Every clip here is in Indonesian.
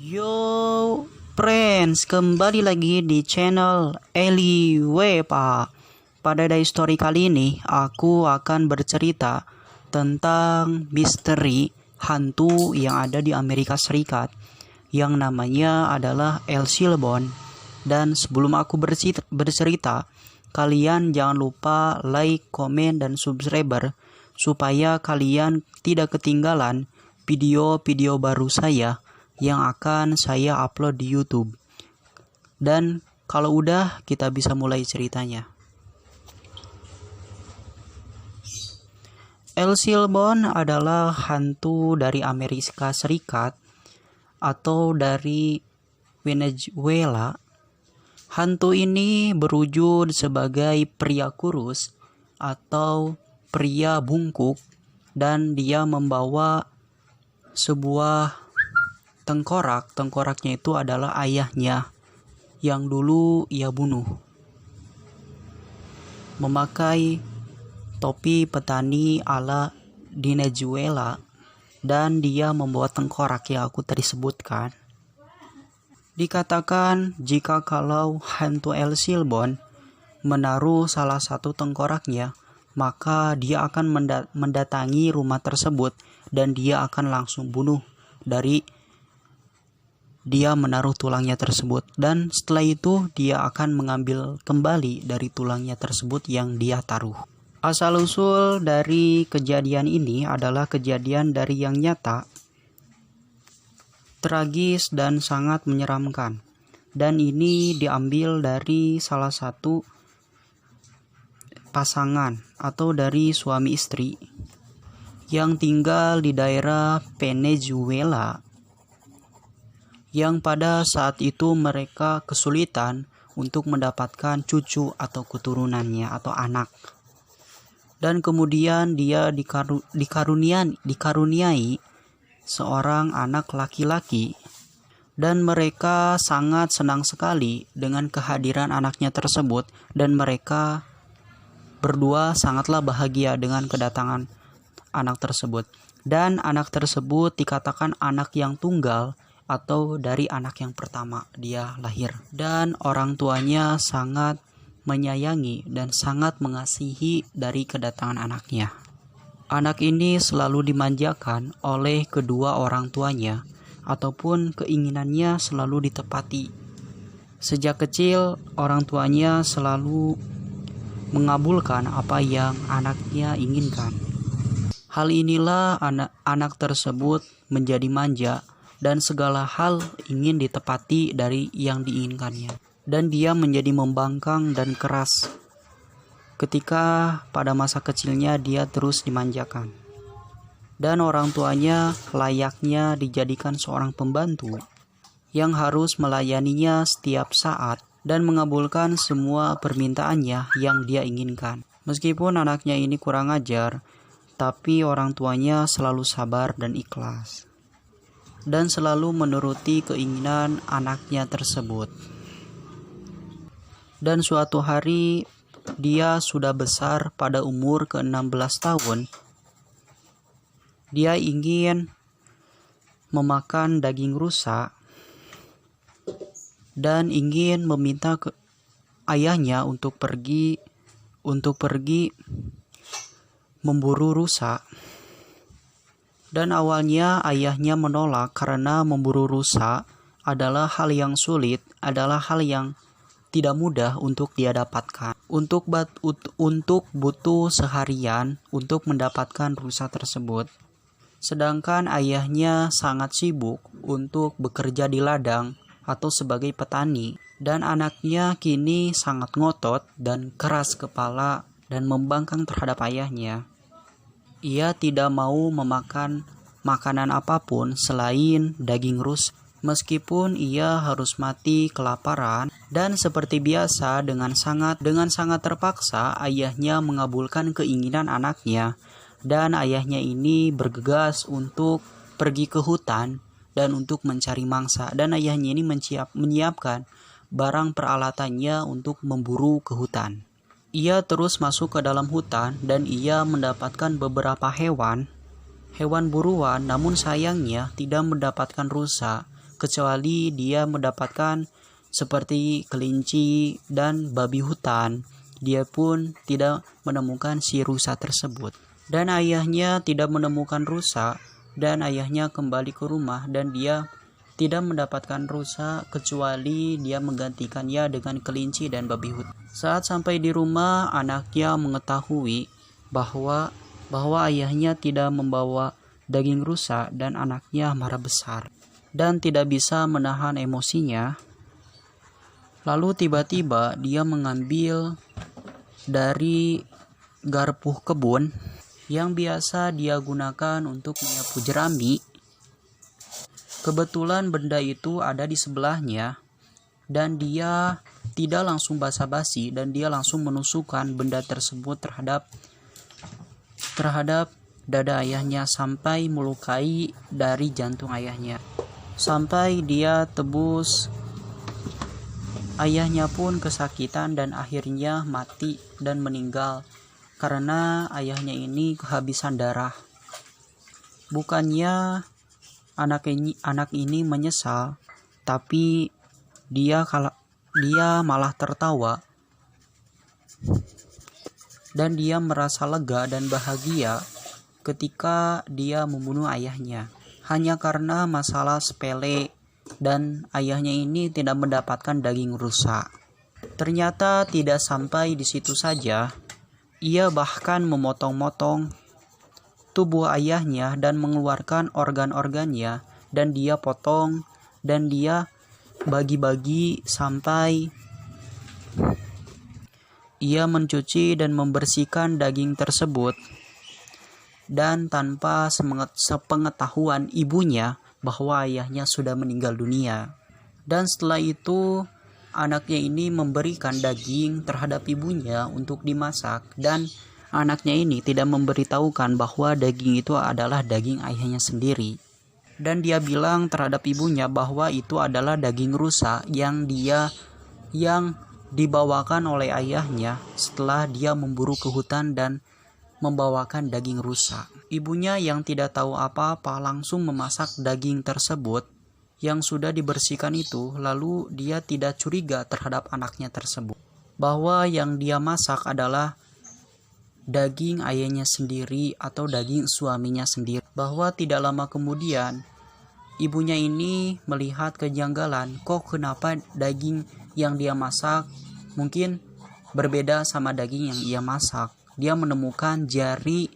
Yo, friends, kembali lagi di channel Eli Wepa. Pada day story kali ini, aku akan bercerita tentang misteri hantu yang ada di Amerika Serikat yang namanya adalah El Silbon. Dan sebelum aku bercerita, kalian jangan lupa like, komen, dan subscribe supaya kalian tidak ketinggalan video-video baru saya yang akan saya upload di YouTube. Dan kalau udah, kita bisa mulai ceritanya. El Silbon adalah hantu dari Amerika Serikat atau dari Venezuela. Hantu ini berwujud sebagai pria kurus atau pria bungkuk, dan dia membawa sebuah tengkorak. Tengkoraknya itu adalah ayahnya yang dulu ia bunuh. Memakai topi petani ala Venezuela, dan dia membawa tengkorak yang aku tadi sebutkan. Dikatakan jika kalau hantu El Silbon menaruh salah satu tengkoraknya, maka dia akan mendatangi rumah tersebut dan dia akan langsung bunuh dari dia menaruh tulangnya tersebut, dan setelah itu dia akan mengambil kembali dari tulangnya tersebut yang dia taruh. Asal-usul dari kejadian ini adalah kejadian dari yang nyata, tragis dan sangat menyeramkan. Dan ini diambil dari salah satu pasangan atau dari suami istri yang tinggal di daerah Venezuela, yang pada saat itu mereka kesulitan untuk mendapatkan cucu atau keturunannya atau anak. Dan kemudian dia dikaruniai seorang anak laki-laki, dan mereka sangat senang sekali dengan kehadiran anaknya tersebut, dan mereka berdua sangatlah bahagia dengan kedatangan anak tersebut. Dan anak tersebut dikatakan anak yang tunggal atau dari anak yang pertama dia lahir, dan orang tuanya sangat menyayangi dan sangat mengasihi dari kedatangan anaknya. Anak ini selalu dimanjakan oleh kedua orang tuanya, ataupun keinginannya selalu ditepati. Sejak kecil orang tuanya selalu mengabulkan apa yang anaknya inginkan. Hal inilah anak tersebut menjadi manja dan segala hal ingin ditepati dari yang diinginkannya. Dan dia menjadi membangkang dan keras ketika pada masa kecilnya dia terus dimanjakan. Dan orang tuanya layaknya dijadikan seorang pembantu yang harus melayaninya setiap saat dan mengabulkan semua permintaannya yang dia inginkan. Meskipun anaknya ini kurang ajar, tapi orang tuanya selalu sabar dan ikhlas, dan selalu menuruti keinginan anaknya tersebut. Dan suatu hari dia sudah besar pada umur ke-16 tahun. Dia ingin memakan daging rusa dan ingin meminta ke ayahnya untuk pergi memburu rusa. Dan awalnya ayahnya menolak karena memburu rusa adalah hal yang sulit, adalah hal yang tidak mudah untuk dia dapatkan. Untuk butuh seharian untuk mendapatkan rusa tersebut. Sedangkan ayahnya sangat sibuk untuk bekerja di ladang atau sebagai petani. Dan anaknya kini sangat ngotot dan keras kepala dan membangkang terhadap ayahnya. Ia tidak mau memakan makanan apapun selain daging rusa, meskipun ia harus mati kelaparan. Dan seperti biasa, dengan sangat terpaksa ayahnya mengabulkan keinginan anaknya, dan ayahnya ini bergegas untuk pergi ke hutan dan untuk mencari mangsa. Dan ayahnya ini menyiapkan barang peralatannya untuk memburu ke hutan. Ia terus masuk ke dalam hutan dan ia mendapatkan beberapa hewan buruan, namun sayangnya tidak mendapatkan rusa kecuali dia mendapatkan seperti kelinci dan babi hutan. Dia pun tidak menemukan si rusa tersebut. Dan ayahnya tidak menemukan rusa, dan ayahnya kembali ke rumah dan dia tidak mendapatkan rusa kecuali dia menggantikannya dengan kelinci dan babi hutan. Saat sampai di rumah, anaknya mengetahui bahwa ayahnya tidak membawa daging rusa dan anaknya marah besar dan tidak bisa menahan emosinya. Lalu tiba-tiba dia mengambil dari garpu kebun yang biasa dia gunakan untuk menyapu jerami. Kebetulan benda itu ada di sebelahnya dan dia tidak langsung basa-basi dan dia langsung menusukkan benda tersebut terhadap dada ayahnya sampai melukai dari jantung ayahnya. Sampai dia tebus. Ayahnya pun kesakitan dan akhirnya mati dan meninggal karena ayahnya ini kehabisan darah. Bukannya anak ini menyesal, tapi dia malah tertawa dan dia merasa lega dan bahagia ketika dia membunuh ayahnya hanya karena masalah sepele. Dan ayahnya ini tidak mendapatkan daging rusa. Ternyata tidak sampai di situ saja. Ia bahkan memotong-motong tubuh ayahnya dan mengeluarkan organ-organnya dan dia potong dan dia bagi-bagi sampai ia mencuci dan membersihkan daging tersebut. Dan tanpa sepengetahuan ibunya bahwa ayahnya sudah meninggal dunia. Dan setelah itu anaknya ini memberikan daging terhadap ibunya untuk dimasak dan anaknya ini tidak memberitahukan bahwa daging itu adalah daging ayahnya sendiri. Dan dia bilang terhadap ibunya bahwa itu adalah daging rusa yang dibawakan oleh ayahnya setelah dia memburu ke hutan dan membawakan daging rusa. Ibunya yang tidak tahu apa-apa langsung memasak daging tersebut yang sudah dibersihkan itu, lalu dia tidak curiga terhadap anaknya tersebut bahwa yang dia masak adalah daging ayahnya sendiri atau daging suaminya sendiri. Bahwa tidak lama kemudian ibunya ini melihat kejanggalan, kok kenapa daging yang dia masak mungkin berbeda sama daging yang ia masak. Dia menemukan jari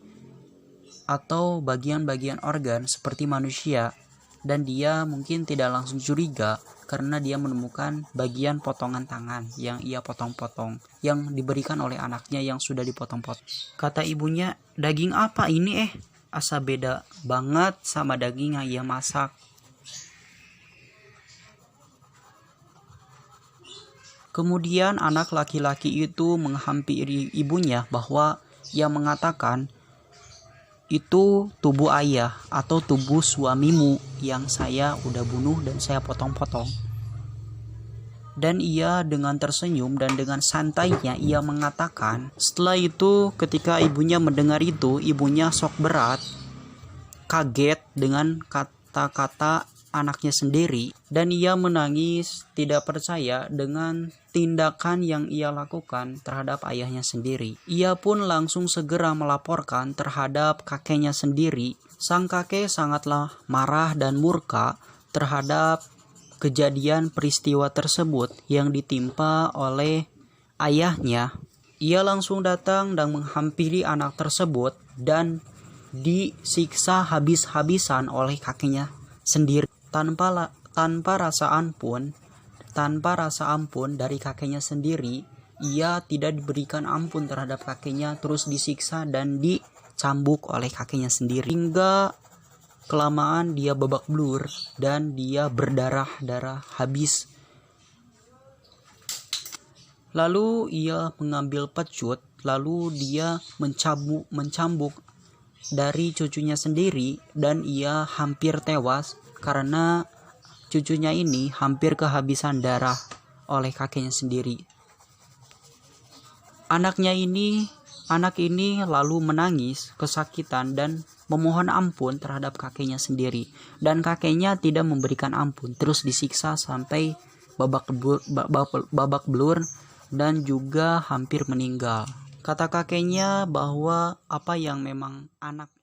atau bagian-bagian organ seperti manusia dan dia mungkin tidak langsung curiga karena dia menemukan bagian potongan tangan yang ia potong-potong yang diberikan oleh anaknya yang sudah dipotong-potong. Kata ibunya, daging apa ini asa beda banget sama daging yang ia masak. Kemudian anak laki-laki itu menghampiri ibunya bahwa ia mengatakan, itu tubuh ayah atau tubuh suamimu yang saya udah bunuh dan saya potong-potong. Dan ia dengan tersenyum dan dengan santainya ia mengatakan, setelah itu ketika ibunya mendengar itu, ibunya sok berat, kaget dengan kata-kata anaknya sendiri dan ia menangis tidak percaya dengan tindakan yang ia lakukan terhadap ayahnya sendiri. Ia pun langsung segera melaporkan terhadap kakeknya sendiri. Sang kakek sangatlah marah dan murka terhadap kejadian peristiwa tersebut yang ditimpa oleh ayahnya. Ia langsung datang dan menghampiri anak tersebut dan disiksa habis-habisan oleh kakeknya sendiri. Tanpa rasa ampun dari kakeknya sendiri, ia tidak diberikan ampun terhadap kakeknya, terus disiksa dan dicambuk oleh kakeknya sendiri hingga kelamaan dia babak belur dan dia berdarah-darah habis. Lalu ia mengambil pecut, lalu dia mencambuk dari cucunya sendiri dan ia hampir tewas karena cucunya ini hampir kehabisan darah oleh kakeknya sendiri. Anak ini lalu menangis kesakitan dan memohon ampun terhadap kakeknya sendiri, dan kakeknya tidak memberikan ampun, terus disiksa sampai babak belur dan juga hampir meninggal. Kata kakeknya bahwa apa yang memang anak